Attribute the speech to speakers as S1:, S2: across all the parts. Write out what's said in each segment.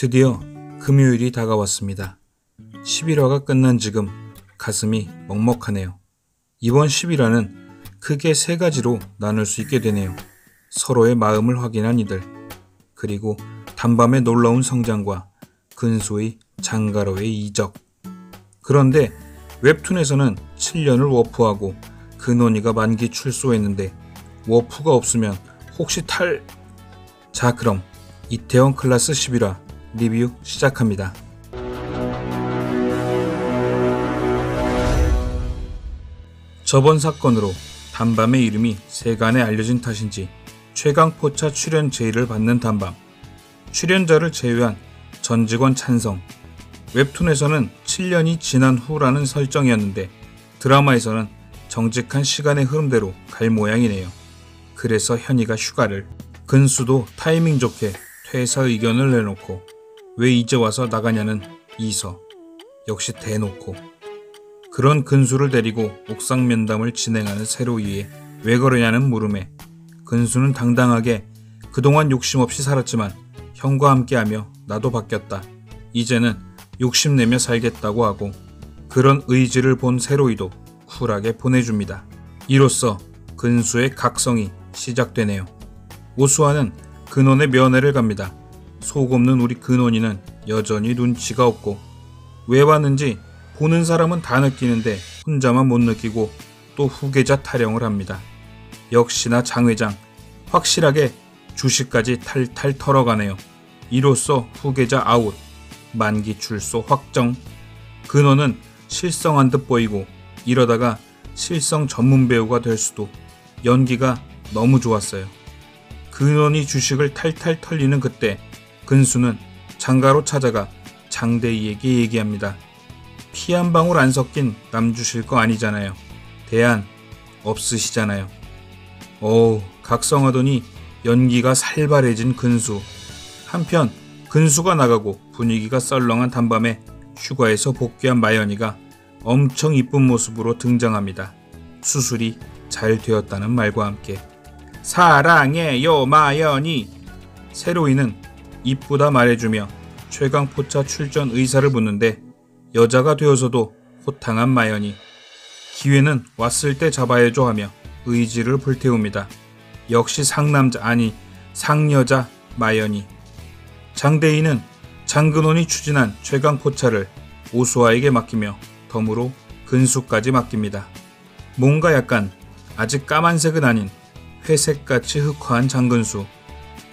S1: 드디어 금요일이 다가왔습니다. 11화가 끝난 지금 가슴이 먹먹하네요. 이번 11화는 크게 세 가지로 나눌 수 있게 되네요. 서로의 마음을 확인한 이들, 그리고 단밤의 놀라운 성장과 근수의 장가로의 이적. 그런데 웹툰에서는 7년을 워프하고 근원이가 만기 출소했는데 워프가 없으면 혹시 자, 그럼 이태원 클라스 11화 리뷰 시작합니다. 저번 사건으로 단밤의 이름이 세간에 알려진 탓인지 최강포차 출연 제의를 받는 단밤. 출연자를 제외한 전 직원 찬성. 웹툰에서는 7년이 지난 후라는 설정이었는데 드라마에서는 정직한 시간의 흐름대로 갈 모양이네요. 그래서 현이가 휴가를, 근수도 타이밍 좋게 퇴사 의견을 내놓고 왜 이제 와서 나가냐는 이서, 역시 대놓고. 그런 근수를 데리고 옥상 면담을 진행하는 세로이에 왜 그러냐는 물음에 근수는 당당하게 그동안 욕심 없이 살았지만 형과 함께하며 나도 바뀌었다. 이제는 욕심내며 살겠다고 하고, 그런 의지를 본 세로이도 쿨하게 보내줍니다. 이로써 근수의 각성이 시작되네요. 오수아는 근원의 면회를 갑니다. 속 없는 우리 근원이는 여전히 눈치가 없고, 왜 왔는지 보는 사람은 다 느끼는데 혼자만 못 느끼고 또 후계자 타령을 합니다. 역시나 장 회장, 확실하게 주식까지 탈탈 털어가네요. 이로써 후계자 아웃, 만기 출소 확정. 근원은 실성한 듯 보이고 이러다가 실성 전문 배우가 될 수도. 연기가 너무 좋았어요. 근원이 주식을 탈탈 털리는 그때 근수는 장가로 찾아가 장대희에게 얘기합니다. 피 한 방울 안 섞인 남 주실 거 아니잖아요. 대안 없으시잖아요. 어우, 각성하더니 연기가 살벌해진 근수. 한편 근수가 나가고 분위기가 썰렁한 단밤에 휴가에서 복귀한 마연이가 엄청 이쁜 모습으로 등장합니다. 수술이 잘 되었다는 말과 함께 사랑해요 마연이. 세로이는 이쁘다 말해주며 최강포차 출전 의사를 묻는데 여자가 되어서도 호탕한 마연이. 기회는 왔을 때 잡아야죠 하며 의지를 불태웁니다. 역시 상남자, 아니 상여자 마연이. 장대희는 장근원이 추진한 최강포차를 오수아에게 맡기며 덤으로 근수까지 맡깁니다. 뭔가 약간 아직 까만색은 아닌 회색같이 흑화한 장근수.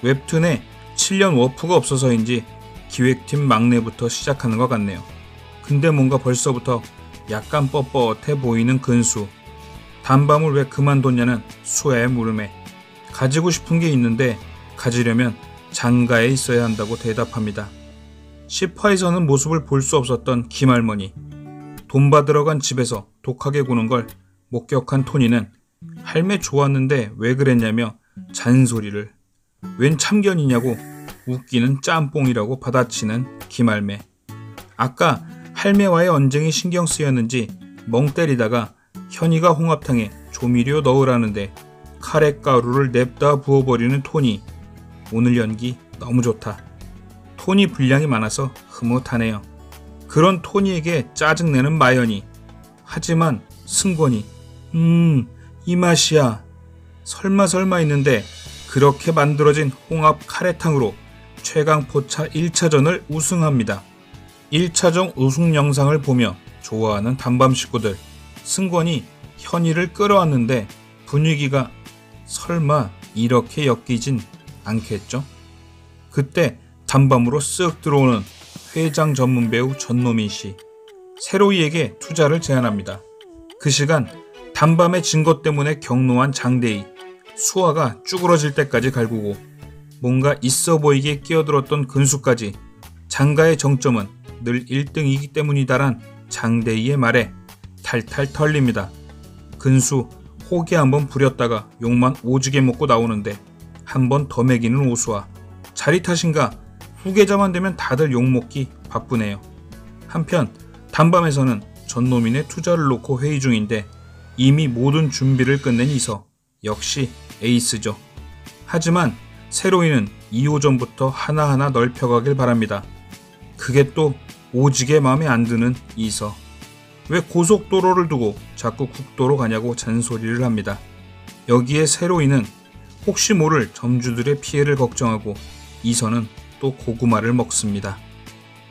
S1: 웹툰에 7년 워프가 없어서인지 기획팀 막내부터 시작하는 것 같네요. 근데 뭔가 벌써부터 약간 뻣뻣해 보이는 근수. 단밤을 왜 그만뒀냐는 수아의 물음에 가지고 싶은 게 있는데 가지려면 장가에 있어야 한다고 대답합니다. 10화에서는 모습을 볼 수 없었던 김할머니. 돈 받으러 간 집에서 독하게 구는 걸 목격한 토니는 할매 좋았는데 왜 그랬냐며 잔소리를. 웬 참견이냐고 웃기는 짬뽕이라고 받아치는 김할매. 아까 할매와의 언쟁이 신경 쓰였는지 멍 때리다가 현이가 홍합탕에 조미료 넣으라는데 카레가루를 냅다 부어버리는 토니. 오늘 연기 너무 좋다. 토니 분량이 많아서 흐뭇하네요. 그런 토니에게 짜증내는 마연이. 하지만 승권이 이 맛이야. 설마 했는데 그렇게 만들어진 홍합 카레탕으로 최강포차 1차전을 우승합니다. 1차전 우승 영상을 보며 좋아하는 단밤 식구들. 승권이 현이를 끌어왔는데 분위기가 설마 이렇게 엮이진 않겠죠? 그때 단밤으로 쓱 들어오는 회장 전문 배우 전노민씨. 세로이에게 투자를 제안합니다. 그 시간 단밤의 증거 때문에 격노한 장대희. 수아가 쭈그러질 때까지 갈구고 뭔가 있어 보이게 끼어들었던 근수까지. 장가의 정점은 늘 1등이기 때문이다란 장대희의 말에 탈탈 털립니다. 근수 호기 한번 부렸다가 욕만 오지게 먹고 나오는데 한 번 더 먹이는 오수아. 자리 탓인가 후계자만 되면 다들 욕먹기 바쁘네요. 한편 단밤에서는 전노민의 투자를 놓고 회의 중인데 이미 모든 준비를 끝낸 이서. 역시 에이스죠. 하지만 세로이는 2호전부터 하나하나 넓혀가길 바랍니다. 그게 또 오지게 마음에 안 드는 이서. 왜 고속도로를 두고 자꾸 국도로 가냐고 잔소리를 합니다. 여기에 세로이는 혹시 모를 점주들의 피해를 걱정하고 이서는 또 고구마를 먹습니다.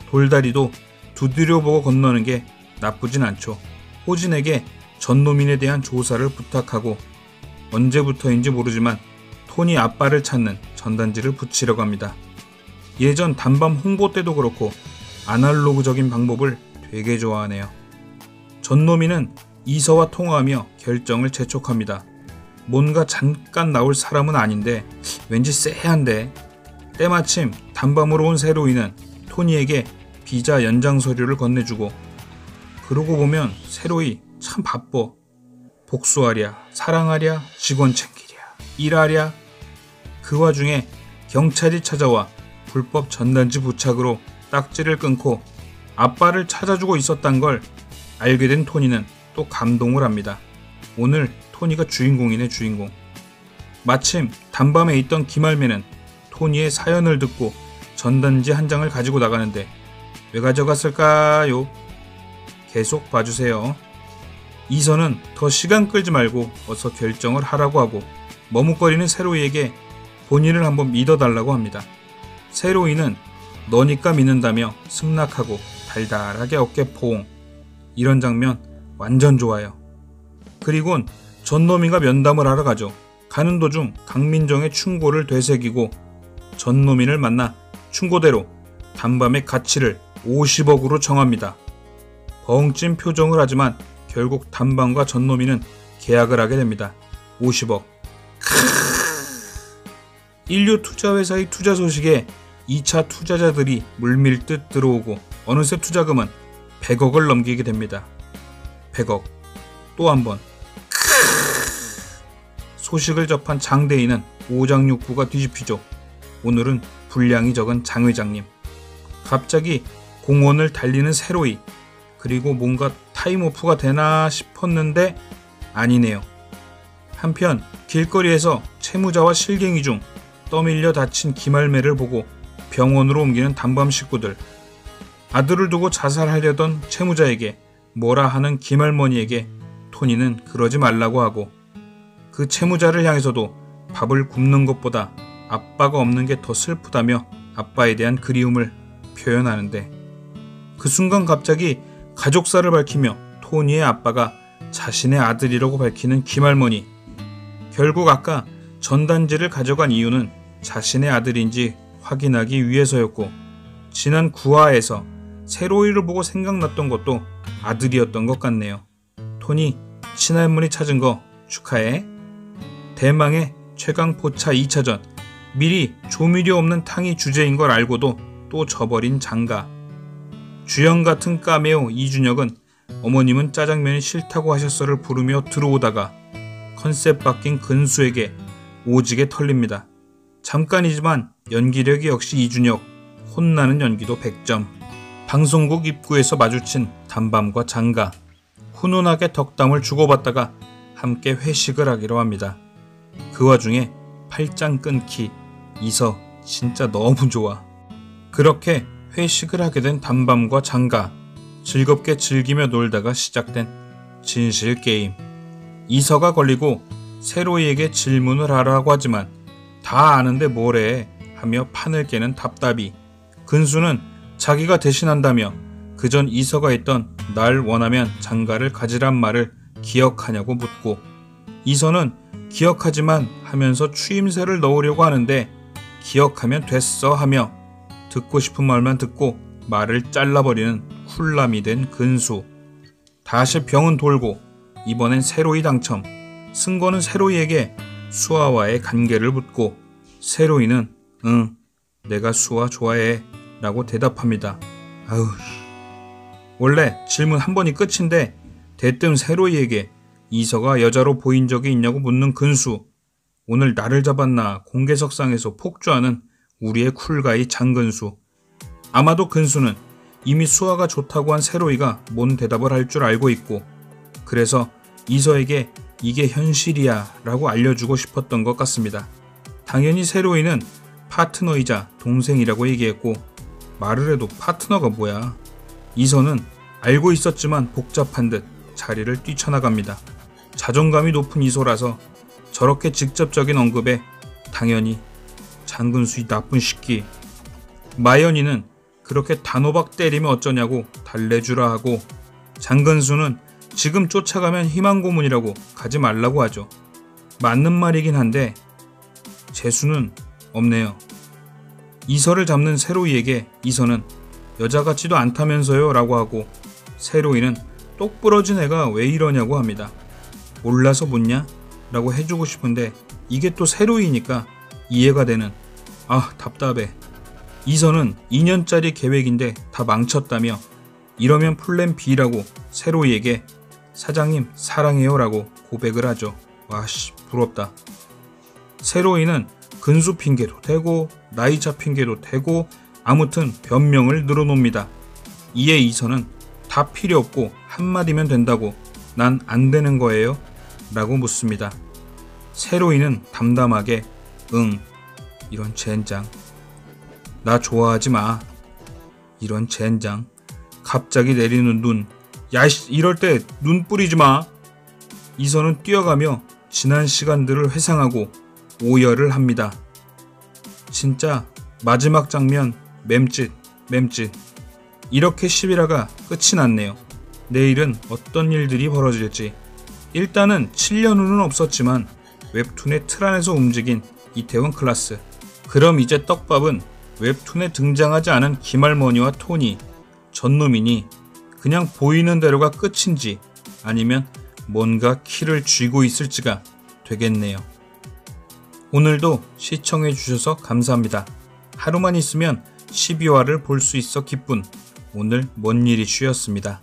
S1: 돌다리도 두드려보고 건너는 게 나쁘진 않죠. 호진에게 전노민에 대한 조사를 부탁하고 언제부터인지 모르지만 토니 아빠를 찾는 전단지를 붙이려고 합니다. 예전 단밤 홍보 때도 그렇고 아날로그적인 방법을 되게 좋아하네요. 전노민은 이서와 통화하며 결정을 재촉합니다. 뭔가 잠깐 나올 사람은 아닌데 왠지 쎄한데. 때마침 단밤으로 온 세로이는 토니에게 비자 연장 서류를 건네주고, 그러고 보면 세로이 참 바빠. 복수하랴, 사랑하랴, 직원 챙기랴, 일하랴. 그 와중에 경찰이 찾아와 불법 전단지 부착으로 딱지를 끊고 아빠를 찾아주고 있었단 걸 알게 된 토니는 또 감동을 합니다. 오늘 토니가 주인공이네, 주인공. 마침 단밤에 있던 김할매는 토니의 사연을 듣고 전단지 한 장을 가지고 나가는데 왜 가져갔을까요? 계속 봐주세요. 이서는 더 시간 끌지 말고 어서 결정을 하라고 하고 머뭇거리는 세로이에게 본인을 한번 믿어달라고 합니다. 세로이는 너니까 믿는다며 승낙하고 달달하게 어깨 포옹. 이런 장면 완전 좋아요. 그리곤 전노민과 면담을 하러 가죠. 가는 도중 강민정의 충고를 되새기고 전노민을 만나 충고대로 단밤의 가치를 50억으로 정합니다. 벙찐 표정을 하지만 결국 단밤과 전노민은 계약을 하게 됩니다. 50억. 인류 투자회사의 투자 소식에 2차 투자자들이 물밀듯 들어오고 어느새 투자금은 100억을 넘기게 됩니다. 100억. 또 한 번. 소식을 접한 장대인은 오장육부가 뒤집히죠. 오늘은 분량이 적은 장 회장님. 갑자기 공원을 달리는 세로이. 그리고 뭔가 타임오프가 되나 싶었는데 아니네요. 한편 길거리에서 채무자와 실갱이 중 떠밀려 다친 김할매를 보고 병원으로 옮기는 단밤 식구들. 아들을 두고 자살하려던 채무자에게 뭐라 하는 김할머니에게 토니는 그러지 말라고 하고, 그 채무자를 향해서도 밥을 굶는 것보다 아빠가 없는 게 더 슬프다며 아빠에 대한 그리움을 표현하는데, 그 순간 갑자기 가족사를 밝히며 토니의 아빠가 자신의 아들이라고 밝히는 김할머니. 결국 아까 전단지를 가져간 이유는 자신의 아들인지 확인하기 위해서였고, 지난 9화에서 세로이를 보고 생각났던 것도 아들이었던 것 같네요. 토니, 친할머니 찾은 거 축하해. 대망의 최강포차 2차전. 미리 조미료 없는 탕이 주제인 걸 알고도 또 져버린 장가. 주연 같은 까메오 이준혁은 어머님은 짜장면이 싫다고 하셨어를 부르며 들어오다가 컨셉 바뀐 근수에게 오지게 털립니다. 잠깐이지만 연기력이 역시 이준혁. 혼나는 연기도 100점. 방송국 입구에서 마주친 단밤과 장가. 훈훈하게 덕담을 주고받다가 함께 회식을 하기로 합니다. 그 와중에 팔짱 끊기. 이서 진짜 너무 좋아. 그렇게 회식을 하게 된 단밤과 장가. 즐겁게 즐기며 놀다가 시작된 진실 게임. 이서가 걸리고 세로이에게 질문을 하라고 하지만 다 아는데 뭐래 하며 판을 깨는 답답이. 근수는 자기가 대신한다며 그전 이서가 했던 날 원하면 장가를 가지란 말을 기억하냐고 묻고, 이서는 기억하지만 하면서 추임새를 넣으려고 하는데 기억하면 됐어 하며 듣고 싶은 말만 듣고 말을 잘라버리는 쿨남이 된 근수. 다시 병은 돌고 이번엔 세로이 당첨. 승건은 세로이에게 수아와의 관계를 묻고 세로이는 응, 내가 수아 좋아해 라고 대답합니다. 아우, 원래 질문 한 번이 끝인데 대뜸 세로이에게 이서가 여자로 보인 적이 있냐고 묻는 근수. 오늘 나를 잡았나 공개석상에서 폭주하는 우리의 쿨가이 장근수. 아마도 근수는 이미 수아가 좋다고 한 세로이가 뭔 대답을 할 줄 알고 있고, 그래서 이서에게 이게 현실이야 라고 알려주고 싶었던 것 같습니다. 당연히 세로이는 파트너이자 동생이라고 얘기했고, 말을 해도 파트너가 뭐야. 이선은 알고 있었지만 복잡한 듯 자리를 뛰쳐나갑니다. 자존감이 높은 이소라서 저렇게 직접적인 언급에 당연히 장근수 이 나쁜 새끼. 마연이는 그렇게 단호박 때리면 어쩌냐고 달래주라 하고, 장근수는 지금 쫓아가면 희망 고문이라고 가지 말라고 하죠. 맞는 말이긴 한데 재수는 없네요. 이서를 잡는 세로이에게 이서는 여자 같지도 않다면서요 라고 하고, 세로이는 똑부러진 애가 왜 이러냐고 합니다. 몰라서 묻냐? 라고 해주고 싶은데 이게 또 세로이니까 이해가 되는, 답답해. 이서는 2년짜리 계획인데 다 망쳤다며 이러면 플랜 B라고 세로이에게 사장님 사랑해요 라고 고백을 하죠. 와씨 부럽다. 세로이는 근수 핑계도 대고 나이차 핑계도 대고 아무튼 변명을 늘어놉니다. 이에 이서는 다 필요 없고 한마디면 된다고 난 안 되는 거예요? 라고 묻습니다. 세로이는 담담하게 응. 이런 젠장. 나 좋아하지 마. 이런 젠장. 갑자기 내리는 눈. 야이씨 이럴 때 눈 뿌리지 마. 이서는 뛰어가며 지난 시간들을 회상하고 오열을 합니다. 진짜 마지막 장면 맴짓. 이렇게 11화가 끝이 났네요. 내일은 어떤 일들이 벌어질지. 일단은 7년 후는 없었지만 웹툰의 틀 안에서 움직인 이태원 클라스. 그럼 이제 떡밥은 웹툰에 등장하지 않은 김할머니와 토니, 전노민이 그냥 보이는 대로가 끝인지 아니면 뭔가 키를 쥐고 있을지가 되겠네요. 오늘도 시청해주셔서 감사합니다. 하루만 있으면 12화를 볼 수 있어 기쁜 오늘 뭔 일이 쉬었습니다.